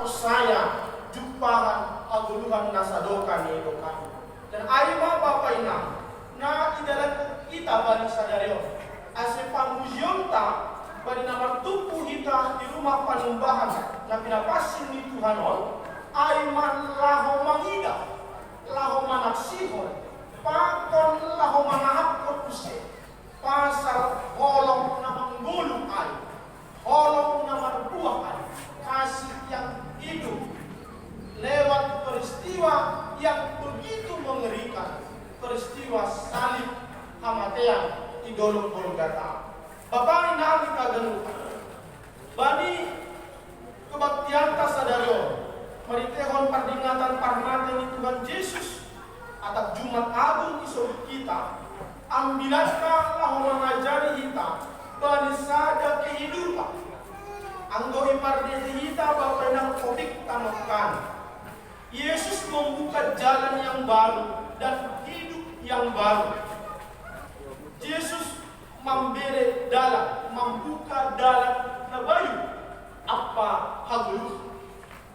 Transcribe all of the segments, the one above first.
saya jumpahan aguluhan nasadokan idokan. Dan aima Bapak Ina na idalan kita balik sadario ase pangujionta bali na martupu kita di rumah panumbahan na pinapasin ni Tuhanon ay man laho mangida laho manaksihon pakon laho manahapot use pasal holong na manggulong ay holong na marbuah ay kasih yang hidup lewat peristiwa yang begitu mengerikan, peristiwa salib kamatian di dolong Golgota. Bapak ina kita ganupan bani kebaktian tasadario maritehon pardingatan parmatan ni Tuhan Yesus atap Jumat Agung isok kita ambilaska lahu mengajari kita bani sada kehidupan anggo ipardete kita Bapak ina topik tamakan Yesus membuka jalan yang baru dan hidup yang baru. Yesus memberi dalam, membuka dalam nabayu apa haguluh.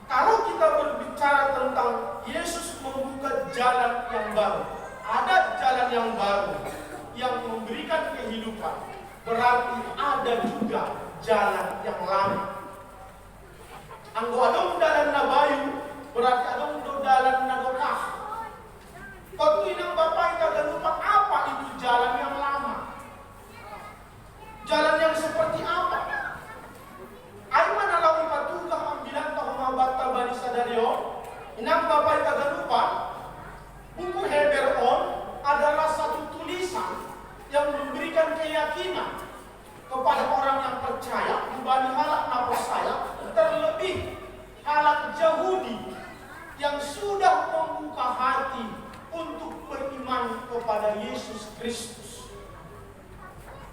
Kalau kita berbicara tentang Yesus membuka jalan yang baru, ada jalan yang baru yang memberikan kehidupan, berarti ada juga jalan yang lama. Anggo adong dalan nabayu berarti adong dalan nadokah. Kau inang Bapak kita dan lupa apa itu jalan yang lama. Jalan yang seperti apa? Aiman alau ipatugah ambilan tahu mabata bani sadario. Inang Bapak kita dan lupa buku Hebron adalah satu tulisan yang memberikan keyakinan kepada orang yang percaya dibanding halak percaya, terlebih halak Yahudi yang sudah membuka hati untuk beriman kepada Yesus Kristus.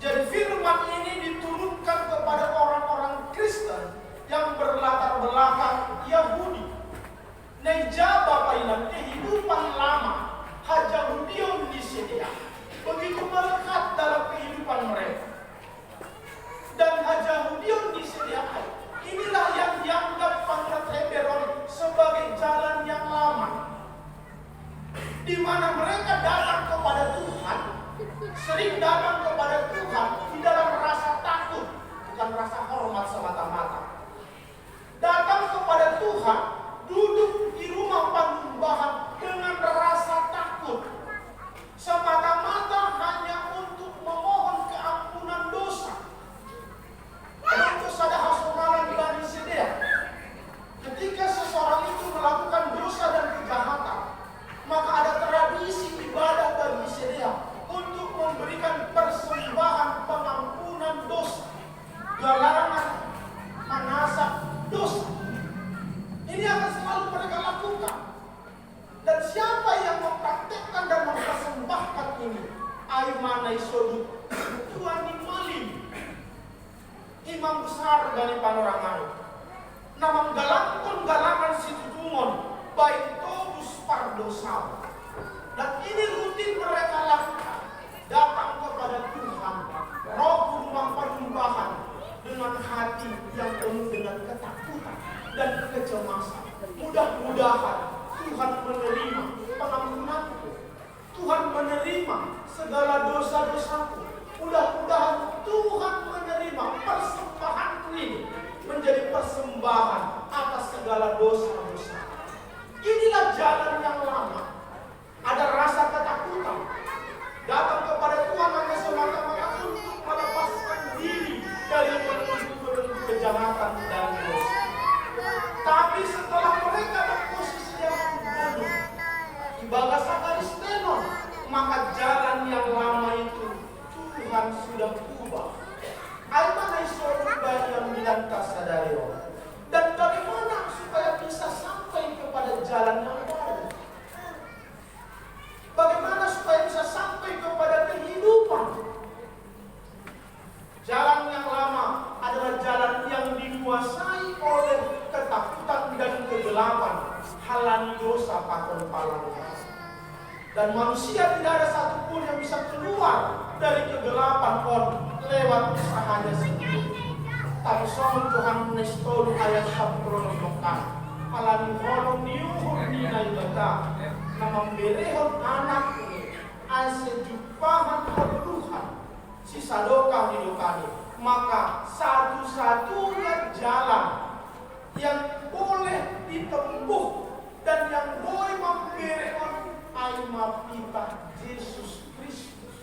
Jadi firman ini diturunkan kepada orang-orang Kristen yang berlatar belakang Yahudi. Neja Bapak Inan kehidupan lama Hajahudion disedia begitu melekat dalam kehidupan mereka. Dan Hajahudion disediakan inilah yang dianggap pangkat Hebron sebagai jalan yang lama, di mana mereka datang kepada Tuhan, sering datang kepada Tuhan di dalam rasa takut, bukan rasa hormat semata-mata. Datang kepada Tuhan, duduk di rumah penyembahan dengan rasa takut, semata-mata hanya untuk memohon keampunan dosa. Itu sada hasonalan bani sedia. Ketika seseorang itu melakukan dosa dan kejahatan, maka ada tradisi ibadah bagi sedia untuk memberikan persembahan pengampunan dosa, galangan manasah dosa. Ini akan selalu mereka lakukan. Dan siapa yang mempraktekkan dan mempersembahkan ini? Aimanai sodut Tuhan Malim, imam besar dari Panorangan. Nama galangan situ Dumon, baik tobus pardosau. Dan ini rutin mereka lakukan. Datang kepada Tuhan, roh rumah penyembahan dengan hati yang penuh dengan ketakutan dan kecemasan. Mudah-mudahan Tuhan menerima pengampunanku. Tuhan menerima segala dosa-dosaku. Mudah-mudahan Tuhan menerima persembahanku ini menjadi persembahan atas segala dosa-dosa. Inilah jalan yang lama. Ada rasa ketakutan. Datang kepada Tuhan hanya semata-mata untuk melepaskan diri dari belenggu-belenggu kejahatan dan dosa. Tapi setelah mereka berposisi yang bodoh, ibadah sakaristenon, maka jalan yang lama itu Tuhan sudah ubah. Aimana isoruba yang dilantas sadario. Dan bagaimana supaya bisa sampai kepada jalan yang baru? Bagaimana supaya bisa sampai kepada kehidupan? Jalan yang lama adalah jalan yang dikuasai oleh ketakutan dan kegelapan, halangi dosa pakon palangnya. Dan manusia tidak ada satupun yang bisa keluar dari kegelapan on lewat usahanya sendiri. Tapi soal Tuhan nestol ayat 10 halan holong niuhur ninay bata na memberehon anak ini ase jupahan haluhan si sadoka hidupani. Maka satu-satunya jalan yang boleh ditempuh dan yang boleh memberehon ay mapita Yesus Kristus.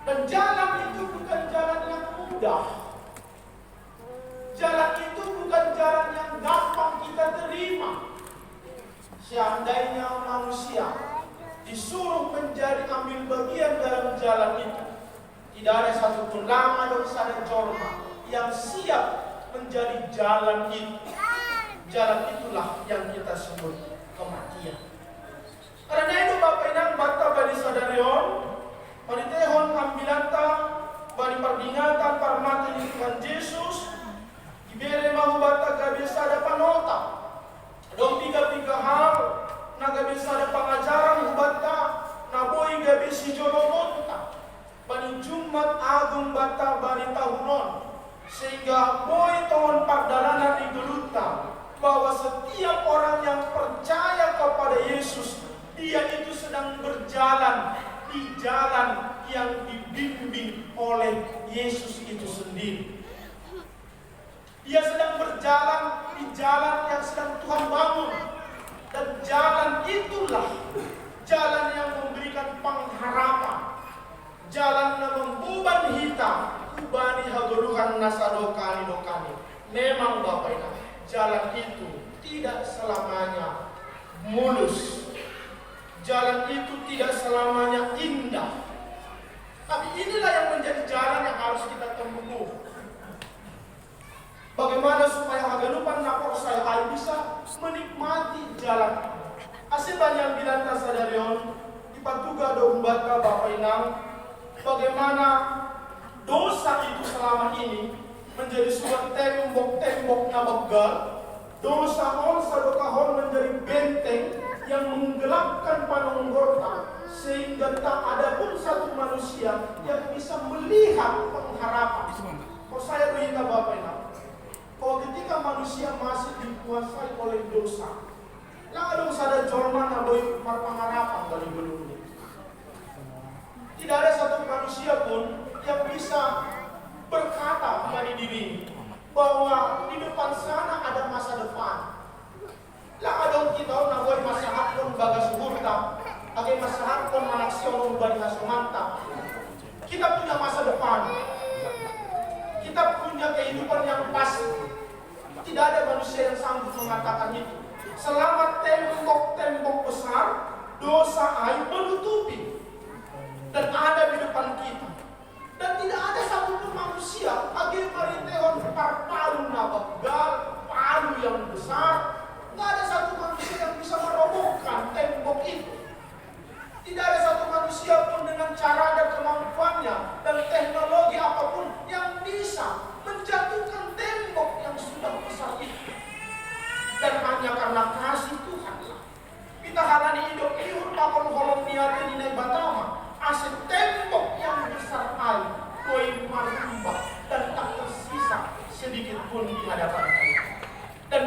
Dan jalan itu bukan jalan yang mudah. Jalan itu bukan jalan yang gampang kita terima. Seandainya manusia disuruh menjadi ambil bagian dalam jalan itu, tidak ada satupun lama dan sada jorma yang siap menjadi jalan itu. Jalan itulah yang kita sebut kematian. Karena itu Bapak Inang bata bali sadarion, bali tehon ambilanta, bali pardingatan parmati di Tuhan Yesus, ibere mahu bata gabi sada panota. Dong tiga hal, na gabi sada pengajaran hubata, na boy gabi si jolomonta. Bali Jumat Agung bata bali tahunon, sehingga boy tahun pardalanan di geluta, bahwa setiap orang yang percaya kepada Yesus, dia itu sedang berjalan di jalan yang dibimbing oleh Yesus itu sendiri. Dia sedang berjalan di jalan yang sedang Tuhan bangun. Dan jalan itulah jalan yang memberikan pengharapan. Jalan yang membuban hitam, ubani hagoluhan nasadokani dokani. Memang Bapak Ibu, jalan itu tidak selamanya mulus. Jalan itu tidak selamanya indah. Tapi inilah yang menjadi jalan yang harus kita tempuh. Bagaimana supaya hagalupan napor saya bisa menikmati jalan. Asal banyak bilang tasadarion ipatuga do bata Bapak Inang, bagaimana dosa itu selama ini menjadi sebuah tembok-tembok na begal. Dosa on sadokahon menjadi benteng yang menggelapkan panonggota, sehingga tak ada pun satu manusia yang bisa melihat pengharapan. Kalau saya berita Bapak Ibu, kalau ketika manusia masih dikuasai oleh dosa, lah ada sada jorman na boy pengharapan dari belum. Tidak ada satu manusia pun yang bisa berkata pada diri bahwa di depan sana ada masa depan. Lah ada kita na boy masahat pun bagas hurta, agai masahat pun manaksion ubari hasumanta. Kita punya masa depan. Kita punya kehidupan yang pasti. Tidak ada manusia yang sanggup mengatakan itu. Selama tembok-tembok besar, dosa aib menutupi dan ada di depan kita. Dan tidak ada satupun manusia agar mariteon parpalu nabagal, palu yang besar. Tidak ada satu manusia yang bisa merobohkan tembok itu. Tidak ada satu manusia pun dengan cara dan kemampuannya dan teknologi apapun yang bisa menjatuhkan tembok yang sudah besar itu. Dan hanya karena kasih Tuhan kita halani hidup ihur pakon holong niate dinai batama aset tembok yang besar air koi marumba dan tak tersisa sedikit pun di hadapan kita. Dan